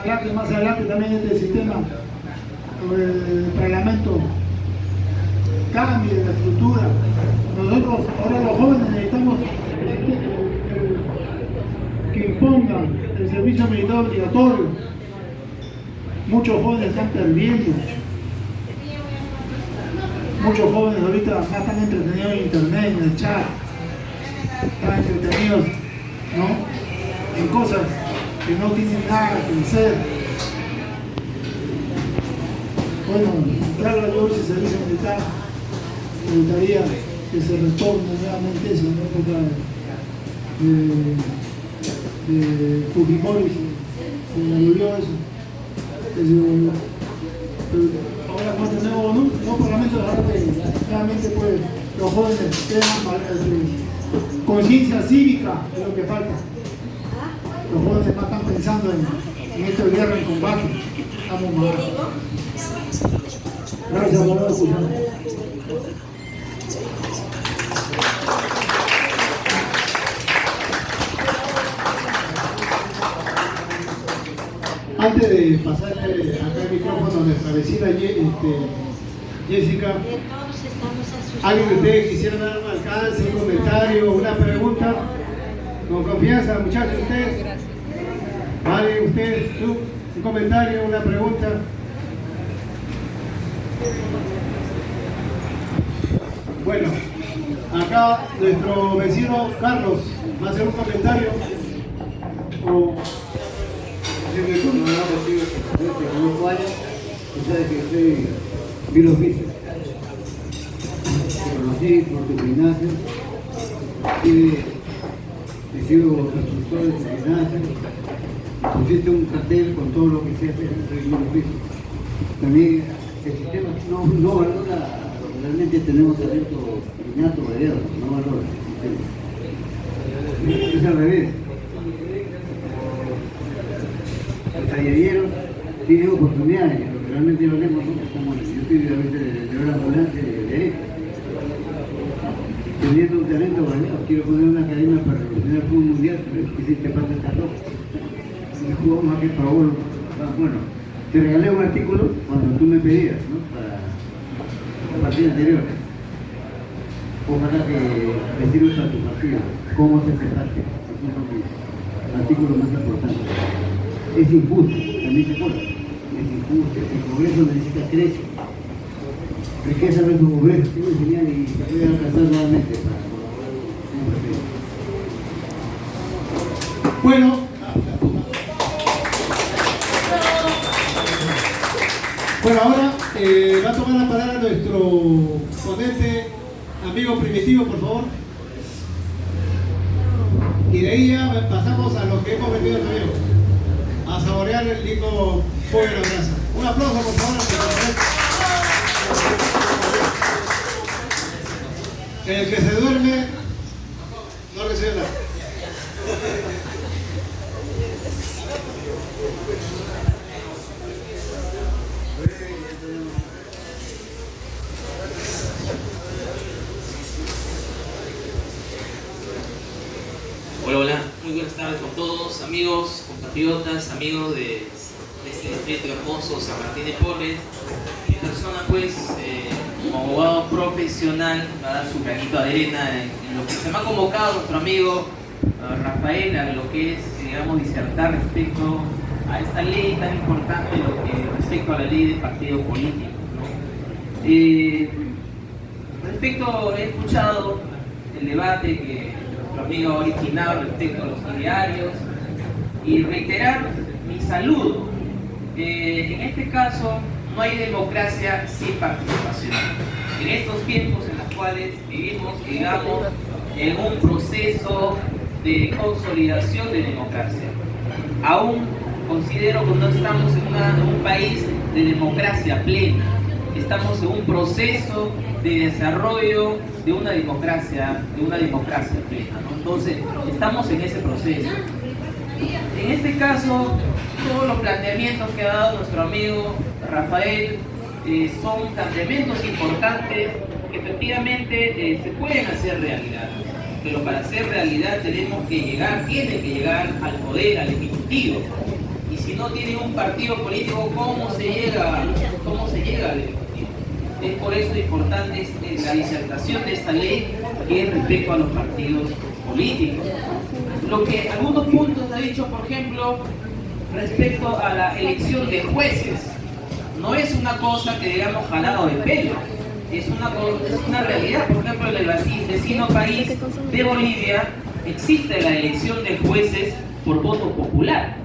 ojalá que más adelante también este sistema, el parlamento, cambie la estructura. Nosotros, ahora los jóvenes necesitamos que impongan el servicio militar obligatorio. Muchos jóvenes están perdiendo. Muchos jóvenes ahorita más están entretenidos en internet, en el chat. Están entretenidos, ¿no?, en cosas que no tienen nada que hacer. Bueno, entrar a la servicio militar, me gustaría que se retorne nuevamente eso, en la época de Fujimori se volvió eso. Ahora más de nuevo, no parlamento, ahora que realmente pues, los jóvenes tengan conciencia cívica de lo que falta. Los jóvenes más están pensando en esto de guerra en combate. Estamos mal. Gracias por haber escuchado. Antes de pasarle acá el micrófono a nuestra vecina Jessica, ¿alguien de ustedes quisiera dar un alcance, un comentario, una pregunta? Con confianza, muchachos, ustedes. Vale, ustedes, tú, un comentario, una pregunta. Bueno, acá nuestro vecino Carlos va a hacer un comentario. Siempre cuando me ha recibido que conozco años, tú sabes que soy Vilos Vices. Te conocí por tu gimnasio, he sido instructor de tu gimnasio, pusiste un cartel con todo lo que se hace, soy Vilos Vices. También el sistema no valora, realmente tenemos talento innato, variado, no valora el sistema. Es al revés. Los tallereros tienen oportunidades, porque realmente lo vemos, ¿no? Yo estoy de la ambulancia de derecho. Teniendo un talento variado, quiero poner una academia para revolucionar el fútbol mundial, pero es que si te pasa esta ropa. Y jugamos aquí para vos. Bueno, te regalé un artículo cuando tú me pedías, ¿no?, para la partida anterior. Ojalá que me sirva para tu partido. ¿Cómo se hace parte? Es uno de mis artículos más importantes. Es injusto, también se acuerda. Es injusto, el progreso necesita crecer. Riqueza no es un progreso, tengo que enseñar y se puede alcanzar nuevamente para un partido. Bueno, ahora va a tomar la palabra nuestro ponente, amigo Primitivo, por favor. Y de ahí ya pasamos a lo que hemos venido también, a saborear el lindo pollo de la brasa. Un aplauso, por favor. El que se duerme no recibe nada. Hola, hola, muy buenas tardes con todos, amigos, compatriotas, amigos de este distrito hermoso, San Martín de Porres. Mi persona, pues, como abogado profesional, va a dar su granito de arena en lo que se me ha convocado nuestro amigo Rafael, a lo que es, digamos, disertar respecto a esta ley tan importante, respecto a la ley de partidos políticos, ¿no? He escuchado el debate que nuestro amigo ha originado respecto a los diarios y reiterar mi saludo. En este caso, no hay democracia sin participación. En estos tiempos en los cuales vivimos, digamos, en un proceso de consolidación de democracia. Aún considero que no estamos en un país de democracia plena. Estamos en un proceso de desarrollo de una democracia plena, ¿no? Entonces, estamos en ese proceso. En este caso, todos los planteamientos que ha dado nuestro amigo Rafael son planteamientos importantes que efectivamente se pueden hacer realidad, pero para hacer realidad tiene que llegar al poder, al ejecutivo, y si no tienen un partido político, ¿cómo se llega al Ejecutivo? Es por eso importante la disertación de esta ley, que es respecto a los partidos políticos. Lo que algunos puntos ha dicho, por ejemplo, respecto a la elección de jueces, no es una cosa que digamos jalado de pelo, es una realidad. Por ejemplo, en el vecino país de Bolivia existe la elección de jueces por voto popular,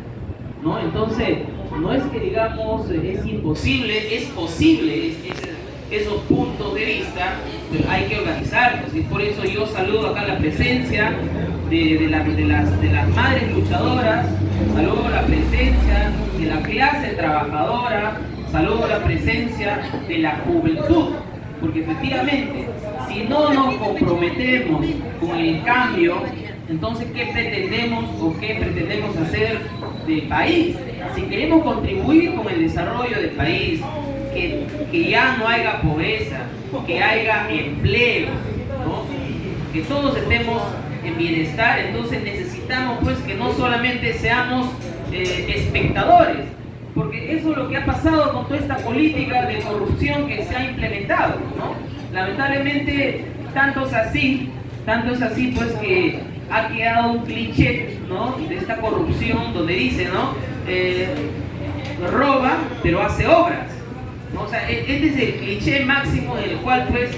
¿no? Entonces, no es que digamos es imposible, es posible esos puntos de vista, pero hay que organizarlos, y por eso yo saludo acá la presencia de las madres luchadoras, saludo la presencia de la clase trabajadora, saludo la presencia de la juventud, porque efectivamente, si no nos comprometemos con el cambio, entonces ¿qué pretendemos hacer del país? Si queremos contribuir con el desarrollo del país, que ya no haya pobreza, que haya empleo, ¿no? Que todos estemos en bienestar, entonces necesitamos pues que no solamente seamos espectadores, porque eso es lo que ha pasado con toda esta política de corrupción que se ha implementado, ¿no? Lamentablemente, tanto es así pues que ha quedado un cliché, ¿no?, de esta corrupción donde dice, ¿no?, roba pero hace obras, ¿no? O sea, este es el cliché máximo en el cual pues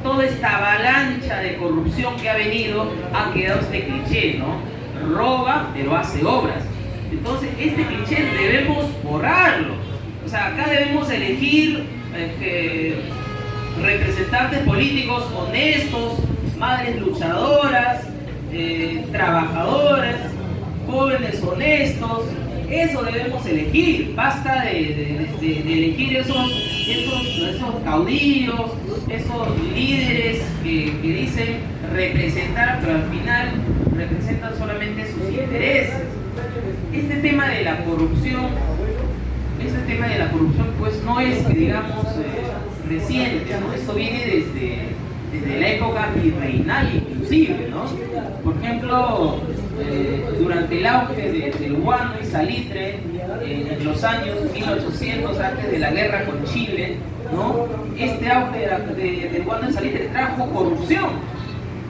toda esta avalancha de corrupción que ha venido ha quedado este cliché, ¿no? Roba pero hace obras. Entonces este cliché debemos borrarlo. O sea, acá debemos elegir representantes políticos honestos, madres luchadoras, trabajadoras, jóvenes honestos. Eso debemos elegir. Basta de elegir esos caudillos, esos líderes que dicen representar, pero al final representan solamente sus intereses. Este tema de la corrupción pues no es que digamos reciente, ¿no? Esto viene desde la época virreinal inclusive, ¿no? Por ejemplo, durante el auge del guano y salitre en los años 1800, antes de la guerra con Chile, ¿no?, este auge del guano y salitre trajo corrupción,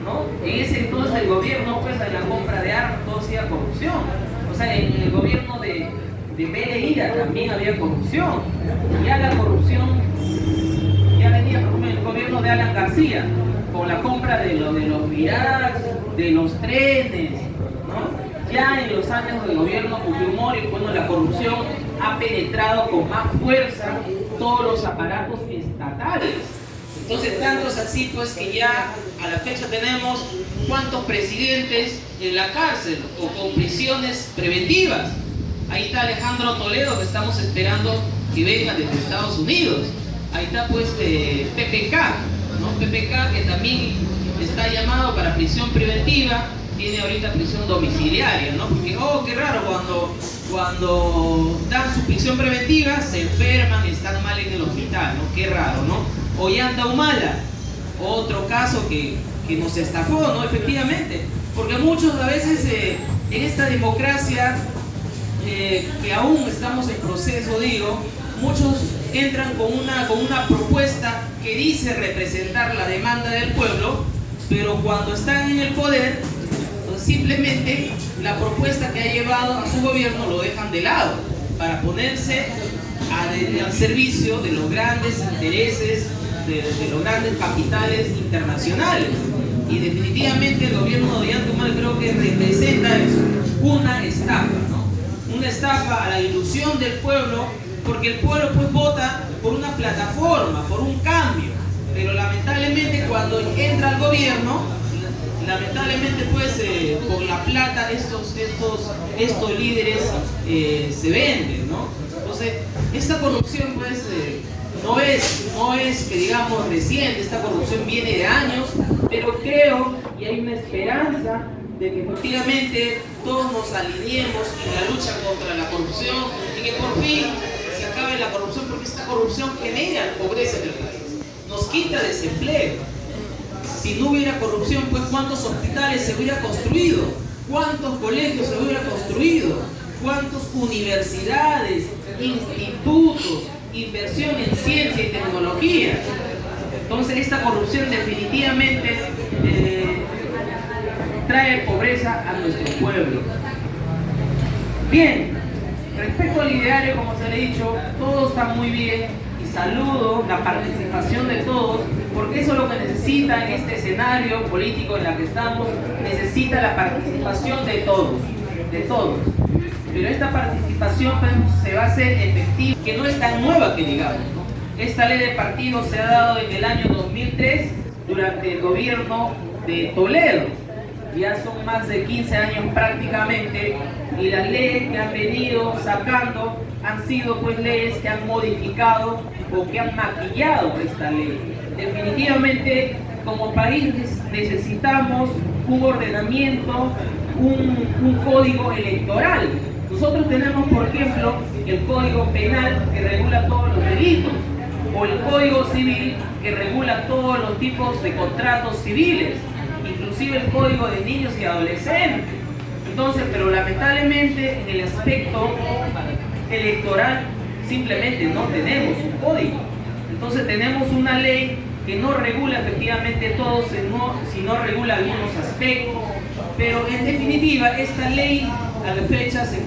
¿no? En ese entonces el gobierno, pues, en la compra de armas, todo hacía corrupción. O sea, en el gobierno de Beleira también había corrupción. Ya la corrupción ya venía, por ejemplo, en el gobierno de Alan García, con la compra de los Mirage, de los trenes, ¿no? Ya en los años del gobierno Fujimori, bueno, la corrupción ha penetrado con más fuerza todos los aparatos estatales. Entonces, tanto es así pues que ya a la fecha tenemos cuántos presidentes en la cárcel o con prisiones preventivas. Ahí está Alejandro Toledo, que estamos esperando que venga desde Estados Unidos. Ahí está pues PPK, ¿no? PPK, que también está llamado para prisión preventiva, tiene ahorita prisión domiciliaria, ¿no? Porque, oh, qué raro, cuando dan su prisión preventiva se enferman, están mal en el hospital, ¿no? Qué raro, ¿no? Ollanta Humala, otro caso que nos estafó, ¿no? Efectivamente, porque muchos a veces en esta democracia que aún estamos en proceso, digo, muchos entran con una propuesta que dice representar la demanda del pueblo, pero cuando están en el poder, pues simplemente la propuesta que ha llevado a su gobierno lo dejan de lado para ponerse al servicio de los grandes intereses, de los grandes capitales internacionales. Y definitivamente el gobierno de Ollanta Humala creo que representa eso, una estafa, ¿no? Una estafa a la ilusión del pueblo, porque el pueblo pues vota por una plataforma, por un cambio, pero lamentablemente cuando entra al gobierno, lamentablemente pues por la plata estos líderes se venden, ¿no? Entonces esta corrupción pues no es que digamos reciente, esta corrupción viene de años, pero creo y hay una esperanza de que efectivamente todos nos alineemos en la lucha contra la corrupción y que por fin se acabe la corrupción, porque esta corrupción genera pobreza en el país, nos quita desempleo. Si no hubiera corrupción, pues ¿cuántos hospitales se hubiera construido? ¿Cuántos colegios se hubiera construido? cuántas universidades, institutos, inversión en ciencia y tecnología. Entonces esta corrupción definitivamente trae pobreza a nuestro pueblo. Bien, respecto al ideario, como se le ha dicho, todo está muy bien y saludo la participación de todos, porque eso es lo que necesita en este escenario político en el que estamos, necesita la participación de todos, Pero esta participación pues, se va a hacer efectiva, que no es tan nueva que digamos, ¿no? Esta ley de partidos se ha dado en el año 2003 durante el gobierno de Toledo. Ya son más de 15 años prácticamente, y las leyes que han venido sacando han sido pues leyes que han modificado o que han maquillado esta ley. Definitivamente como país necesitamos un ordenamiento, un código electoral. Nosotros tenemos, por ejemplo, el Código Penal que regula todos los delitos, o el Código Civil que regula todos los tipos de contratos civiles, inclusive el Código de Niños y Adolescentes. Entonces, pero lamentablemente en el aspecto electoral simplemente no tenemos un código. Entonces tenemos una ley que no regula efectivamente todo, sino regula algunos aspectos. Pero en definitiva, esta ley a la fecha se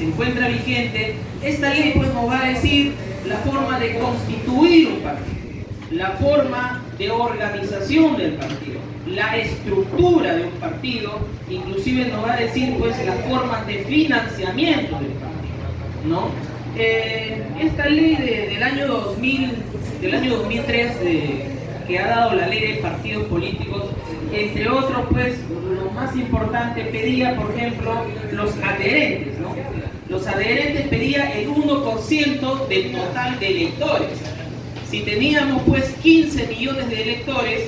encuentra vigente. Esta ley pues nos va a decir la forma de constituir un partido, la forma de organización del partido, la estructura de un partido, inclusive nos va a decir pues las formas de financiamiento del partido, ¿no? Esta ley del año 2003 que ha dado la ley de partidos políticos, entre otros pues lo más importante pedía, por ejemplo, los adherentes, ¿no? Los adherentes pedía el 1% del total de electores. Si teníamos pues 15 millones de electores,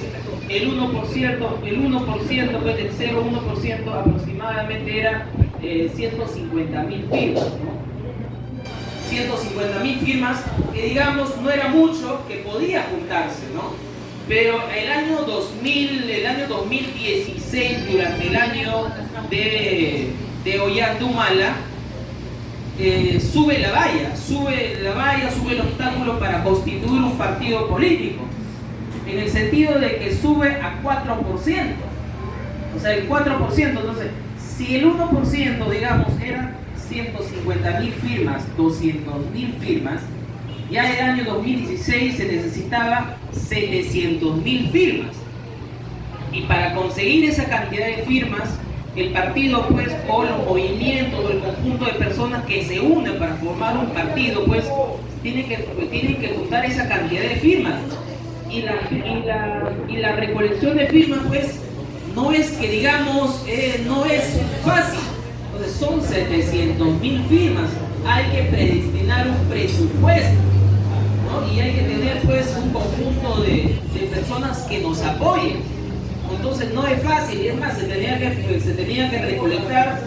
el 1% pues del 0,1% aproximadamente era 150.000 firmas, ¿no? 150.000 firmas, que digamos no era mucho, que podía juntarse, ¿no? Pero el año 2016, durante el año de Ollanta-Humala, sube la valla, sube el obstáculo para constituir un partido político, en el sentido de que sube a 4%, o sea el 4%, entonces si el 1% digamos era 150.000 firmas, 200.000 firmas, ya en el año 2016 se necesitaba 700.000 firmas, y para conseguir esa cantidad de firmas, el partido pues, o los movimientos, o el conjunto de personas que se unen para formar un partido, pues tienen que juntar esa cantidad de firmas, y la recolección de firmas pues no es que digamos, no es fácil. Entonces son 700.000 firmas, hay que predestinar un presupuesto, ¿no? Y hay que tener pues un conjunto de personas que nos apoyen. Entonces no es fácil, y es más, se tenía que recolectar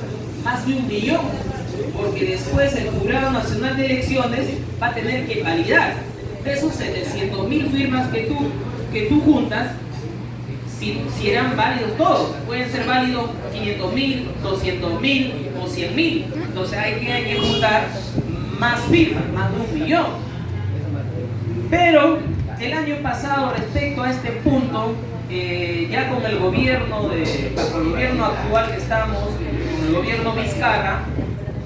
más de 1 millón, porque después el Jurado Nacional de Elecciones va a tener que validar de esos 700.000 firmas que tú juntas, si eran válidos todos. Pueden ser válidos 500.000, 200.000 o 100.000. Entonces hay que juntar más firmas, más de 1 millón. Pero el año pasado, respecto a este punto, ya con el gobierno bajo el gobierno actual que estamos, con el gobierno Vizcarra,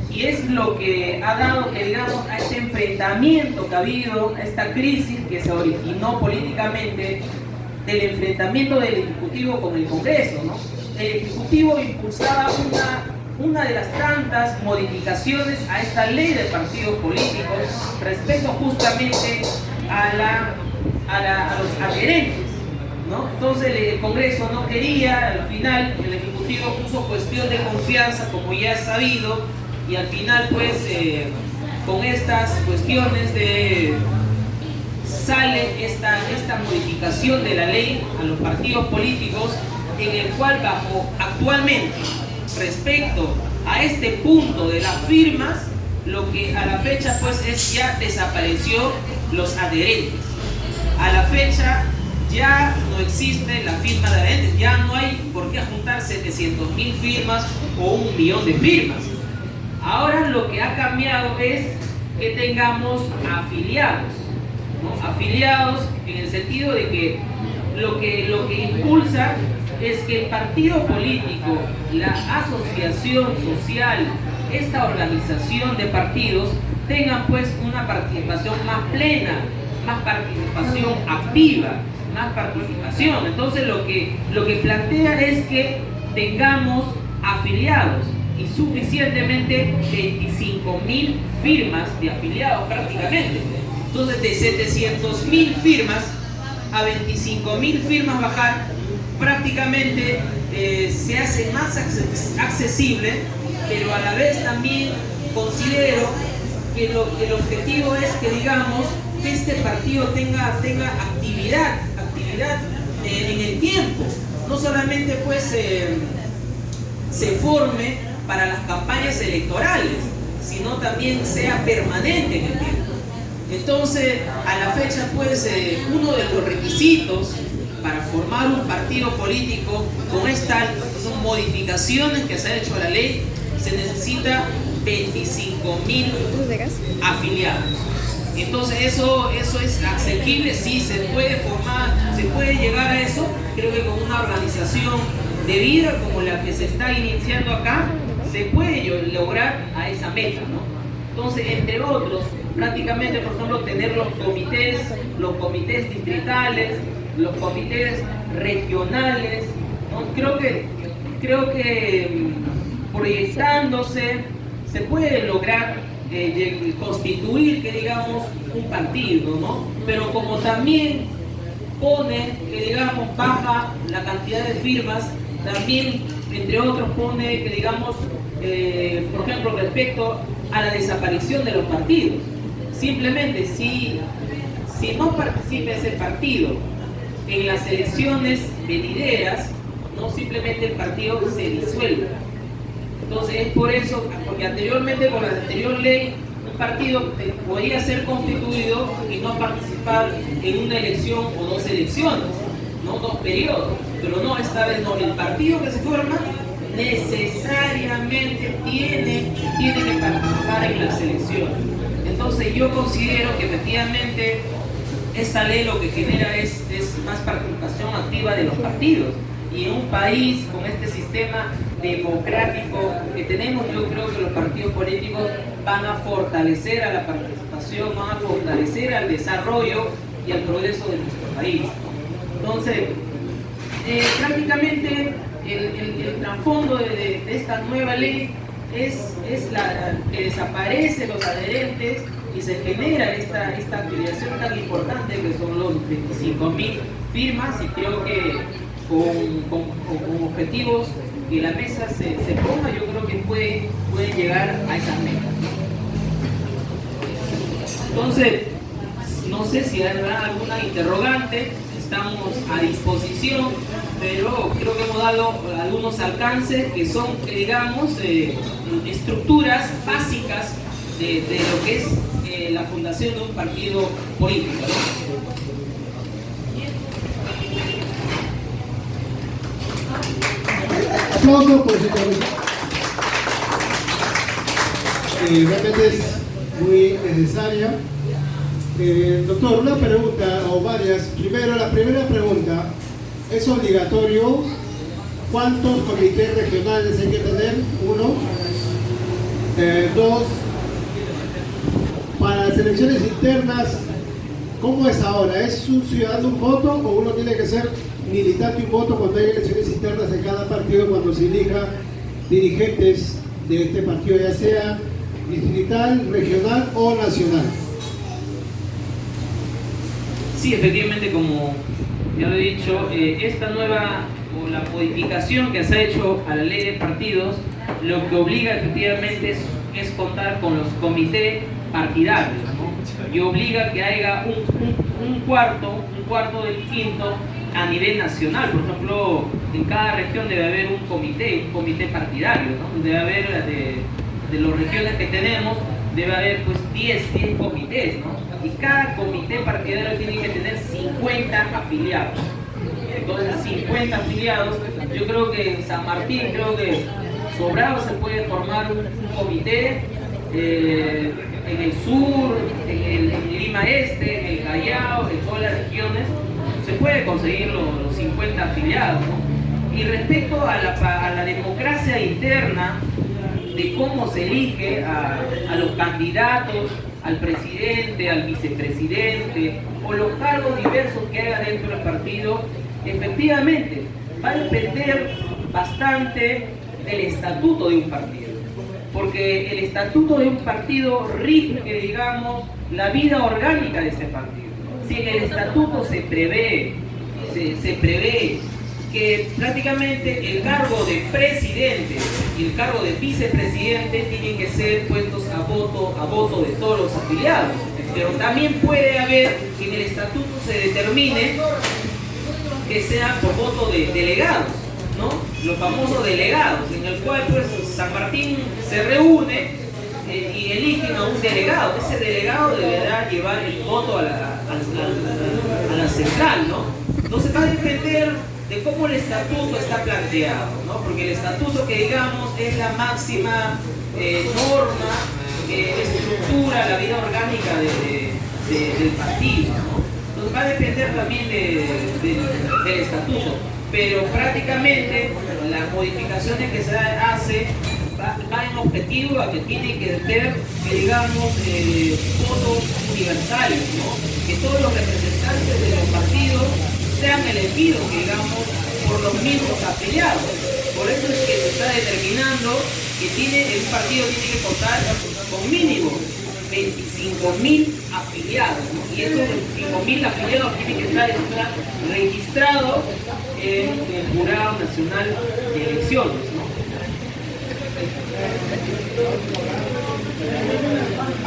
y es lo que ha dado que digamos a este enfrentamiento que ha habido, a esta crisis que se originó políticamente del enfrentamiento del Ejecutivo con el Congreso, ¿no? El Ejecutivo impulsaba una de las tantas modificaciones a esta ley de partidos políticos respecto justamente a los adherentes, ¿no? Entonces el Congreso no quería, al final el Ejecutivo puso cuestión de confianza, como ya es sabido, y al final pues con estas cuestiones sale esta modificación de la ley a los partidos políticos, en el cual actualmente respecto a este punto de las firmas, lo que a la fecha pues ya desapareció los adherentes. A la fecha ya no existe la firma de adherentes, ya no hay por qué juntar 700.000 firmas o 1 millón de firmas. Ahora lo que ha cambiado es que tengamos afiliados, ¿no? Afiliados en el sentido de que lo que impulsa es que el partido político, la asociación social, esta organización de partidos tengan pues una participación más plena, más participación activa, más participación. Entonces lo que plantea es que tengamos afiliados y suficientemente 25.000 firmas de afiliados prácticamente. Entonces de 700.000 firmas a 25.000 firmas bajar prácticamente se hace más accesible, pero a la vez también considero que el objetivo es que, digamos, que este partido tenga actividad en el tiempo, no solamente pues se forme para las campañas electorales, sino también sea permanente en el tiempo. Entonces, a la fecha pues uno de los requisitos para formar un partido político con estas modificaciones que se ha hecho a la ley, se necesita 25.000 afiliados. Entonces eso es asequible, sí, se puede formar, se puede llegar a eso. Creo que con una organización de vida como la que se está iniciando acá, se puede lograr a esa meta, ¿no? Entonces, entre otros, prácticamente, por ejemplo, tener los comités distritales, los comités regionales, ¿no? Creo que proyectándose se puede lograr constituir, que digamos, un partido, ¿no? Pero como también pone, que digamos, baja la cantidad de firmas, también, entre otros, pone, que digamos, por ejemplo, respecto a la desaparición de los partidos. Simplemente, si no participa ese partido en las elecciones venideras, no, simplemente el partido se disuelve. Entonces es por eso, porque anteriormente con la anterior ley, un partido podía ser constituido y no participar en una elección o dos elecciones, no dos periodos, pero no, esta vez no, el partido que se forma necesariamente tiene que participar en las elecciones. Entonces yo considero que efectivamente esta ley lo que genera es más participación activa de los partidos. Y en un país con este sistema democrático que tenemos, yo creo que los partidos políticos van a fortalecer a la participación, van a fortalecer al desarrollo y al progreso de nuestro país. Entonces, prácticamente el trasfondo de esta nueva ley es que desaparecen los adherentes y se genera esta afiliación tan importante que son los 25.000 firmas, y creo que con objetivos que la mesa se ponga, yo creo que puede llegar a esas metas. Entonces, no sé si habrá alguna interrogante, estamos a disposición, pero creo que hemos dado algunos alcances que son, digamos, estructuras básicas de lo que es la fundación de un partido político, ¿no? Aplauso por su intervención. Realmente es muy necesaria. Doctor, una pregunta o varias. Primero, la primera pregunta, ¿es obligatorio? ¿Cuántos comités regionales hay que tener? Uno. Dos, para las elecciones internas, ¿cómo es ahora? ¿Es un ciudadano un voto o uno tiene que ser militante un voto cuando hay elecciones internas en cada partido, cuando se elija dirigentes de este partido, ya sea distrital, regional o nacional? Sí, efectivamente, como ya lo he dicho, esta nueva o la modificación que se ha hecho a la ley de partidos, lo que obliga efectivamente es contar con los comités partidarios, ¿no? Y obliga que haya un cuarto del quinto a nivel nacional. Por ejemplo, en cada región debe haber un comité partidario, ¿no? Debe haber, de las regiones que tenemos, debe haber pues 10 comités, ¿no? Y cada comité partidario tiene que tener 50 afiliados. Entonces, 50 afiliados, yo creo que en San Martín, creo que sobrado se puede formar un comité en el sur, en Lima Este, en el Callao, en todas las regiones, se puede conseguir los 50 afiliados, ¿no? Y respecto a la democracia interna, de cómo se elige a los candidatos, al presidente, al vicepresidente, o los cargos diversos que haya dentro del partido, efectivamente, va a depender bastante del estatuto de un partido. Porque el estatuto de un partido rige, digamos, la vida orgánica de ese partido. Si en el estatuto se prevé que prácticamente el cargo de presidente y el cargo de vicepresidente tienen que ser puestos a voto de todos los afiliados. Pero también puede haber que en el estatuto se determine que sea por voto de delegados, ¿no? Los famosos delegados, en el cual pues San Martín se reúne y eligen a un delegado. Ese delegado deberá llevar el voto a la central, ¿no? Entonces va a depender de cómo el estatuto está planteado, ¿no? Porque el estatuto, que digamos es la máxima norma que estructura la vida orgánica del partido, ¿no? Entonces va a depender también del estatuto, pero prácticamente las modificaciones que se hace va en objetivo a que tiene que ser, que digamos, votos universales, ¿no? Que todos los representantes de los partidos sean elegidos, digamos, por los mismos afiliados. Por eso es que se está determinando que el partido tiene que contar con mínimo 25.000 afiliados, ¿no? Y esos 25.000 afiliados tienen que estar registrados en el Jurado Nacional de Elecciones, ¿no?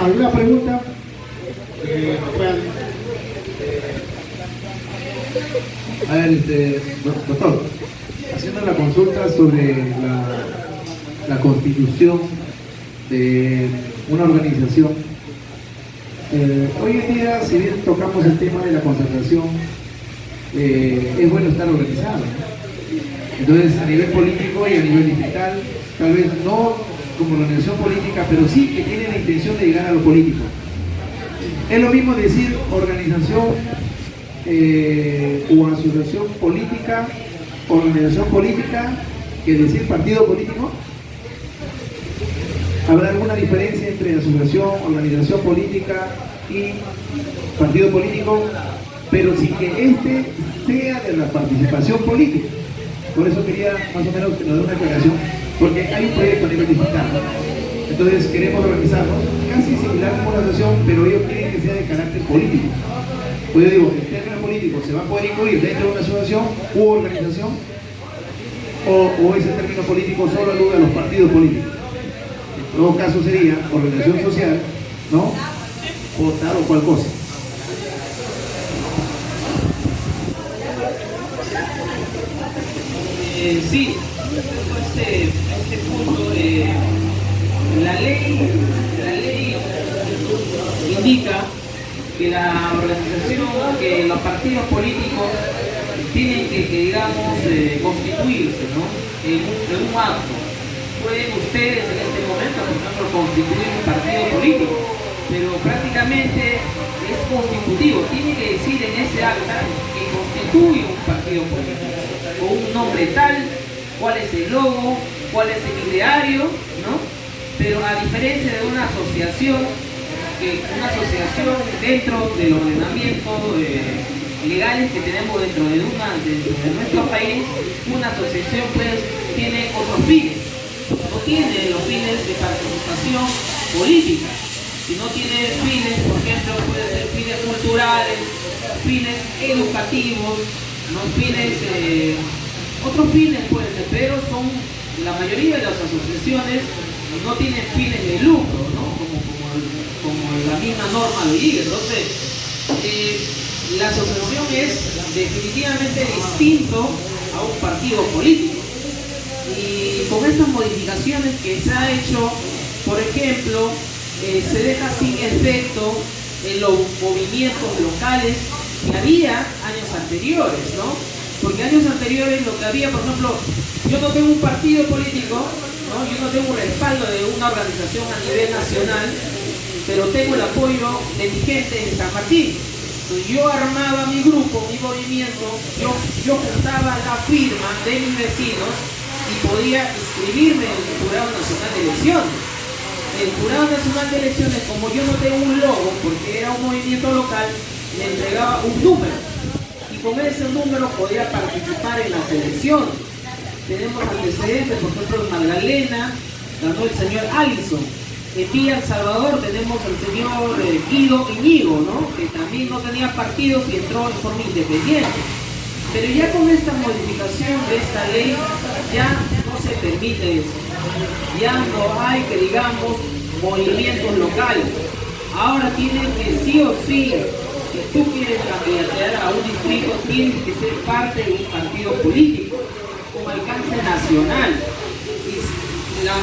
¿Alguna pregunta? A ver, doctor, haciendo la consulta sobre la constitución de una organización, hoy en día, si bien tocamos el tema de la concertación, es bueno estar organizado, ¿no? Entonces, a nivel político y a nivel digital, tal vez no como organización política, pero sí que tiene la intención de llegar a lo político. Es lo mismo decir organización o asociación política, organización política, que decir partido político. ¿Habrá alguna diferencia entre asociación, organización política y partido político? Pero sin que este sea de la participación política. Por eso quería más o menos que nos dé una aclaración, porque hay un proyecto a nivel digital, ¿no? Entonces queremos organizarnos, casi similar como una asociación, pero ellos quieren que sea de carácter político. Pues yo digo, el término político se va a poder incluir dentro de una asociación u organización, o ese término político solo alude a los partidos políticos. En todo caso sería organización social, ¿no? O tal o cual cosa. Sí, este punto, la ley indica que la organización, que los partidos políticos tienen que digamos, constituirse, ¿no? en un acto. Pueden ustedes en este momento, por ejemplo, constituir un partido político, pero prácticamente es constitutivo. Tiene que decir en ese acta que constituye un partido político, con un nombre tal, cuál es el logo, cuál es el ideario, ¿no? Pero a diferencia de una asociación dentro del ordenamiento legales que tenemos dentro de nuestro país, una asociación pues tiene otros fines, no tiene los fines de participación política, sino tiene fines, por ejemplo, puede ser fines culturales, fines educativos, ¿no? Otros fines pueden ser, pero la mayoría de las asociaciones no tienen fines de lucro, ¿no? Como la misma norma lo dice. Entonces, la asociación es definitivamente distinto a un partido político. Y con estas modificaciones que se ha hecho, por ejemplo, se deja sin efecto en los movimientos locales que había años anteriores, ¿no? Porque años anteriores lo que había, por ejemplo, yo no tengo un partido político, ¿no? Yo no tengo un respaldo de una organización a nivel nacional, pero tengo el apoyo de mi gente en San Martín. Entonces yo armaba mi grupo, mi movimiento, yo juntaba la firma de mis vecinos y podía inscribirme en el Jurado Nacional de Elecciones. El Jurado Nacional de Elecciones, como yo no tengo un logo, porque era un movimiento local, me entregaba un número. Y con ese número podía participar en las elecciones. Tenemos antecedentes, por ejemplo, en Magdalena ganó el señor Allison. En Villa El Salvador tenemos al señor Guido Iñigo, ¿no? Que también no tenía partidos y entró en forma independiente. Pero ya con esta modificación de esta ley, ya no se permite eso. Ya no hay, que digamos, movimientos locales. Ahora tienen que sí o sí, si tú quieres candidatear a un distrito, tienes que ser parte de un partido político con alcance nacional. Y la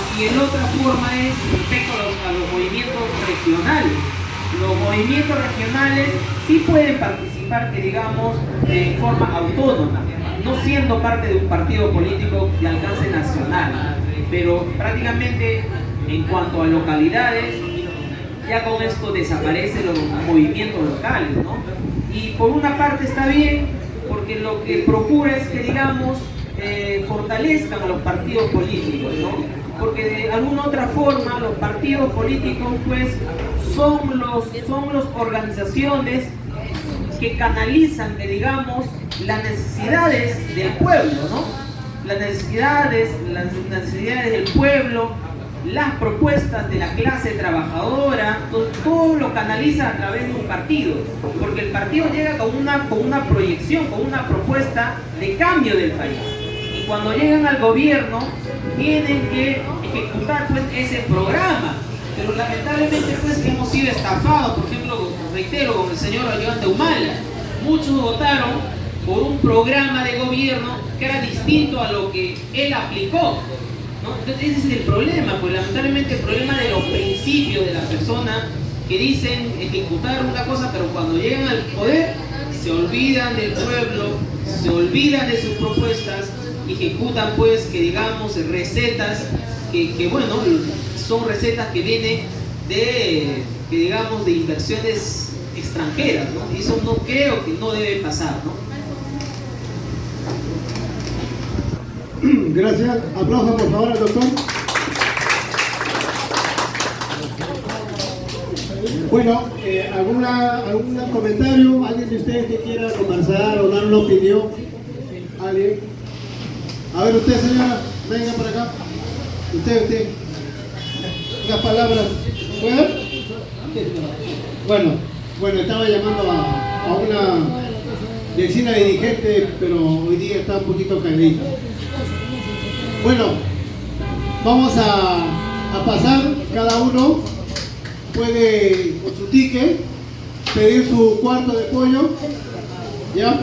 otra forma es respecto a los movimientos regionales. Los movimientos regionales sí pueden participar, que digamos, de forma autónoma, no siendo parte de un partido político de alcance nacional, pero prácticamente en cuanto a localidades, ya con esto desaparecen los movimientos locales, ¿no? Y por una parte está bien, porque lo que procura es que, digamos, fortalezcan a los partidos políticos, ¿no? Porque de alguna otra forma los partidos políticos pues son las organizaciones que canalizan, que digamos, las necesidades del pueblo, ¿no? Las necesidades del pueblo, las propuestas de la clase trabajadora, todo lo canaliza a través de un partido, porque el partido llega con una proyección, con una propuesta de cambio del país. Y cuando llegan al gobierno, tienen que ejecutar pues ese programa, pero lamentablemente pues que hemos sido estafados, por ejemplo, reitero, con el señor Ayudante Humala. Muchos votaron por un programa de gobierno que era distinto a lo que él aplicó, ¿no? Entonces ese es el problema, pues lamentablemente el problema de los principios de la persona que dicen ejecutar una cosa, pero cuando llegan al poder se olvidan del pueblo, se olvidan de sus propuestas, ejecutan pues, que digamos, recetas que bueno, son recetas que vienen de, que digamos, de inversiones extranjeras, ¿no? Y eso no creo que no debe pasar, ¿no? Gracias. Aplausos por favor al doctor. Bueno, ¿algún comentario? ¿Alguien de ustedes que quiera conversar o dar una opinión? ¿Alguien? A ver, usted, señora, venga para acá. Usted. Unas palabras. Bueno, estaba llamando a una vecina dirigente, pero hoy día está un poquito caída. Bueno, vamos a pasar, cada uno puede con su ticket pedir su cuarto de pollo, ¿ya?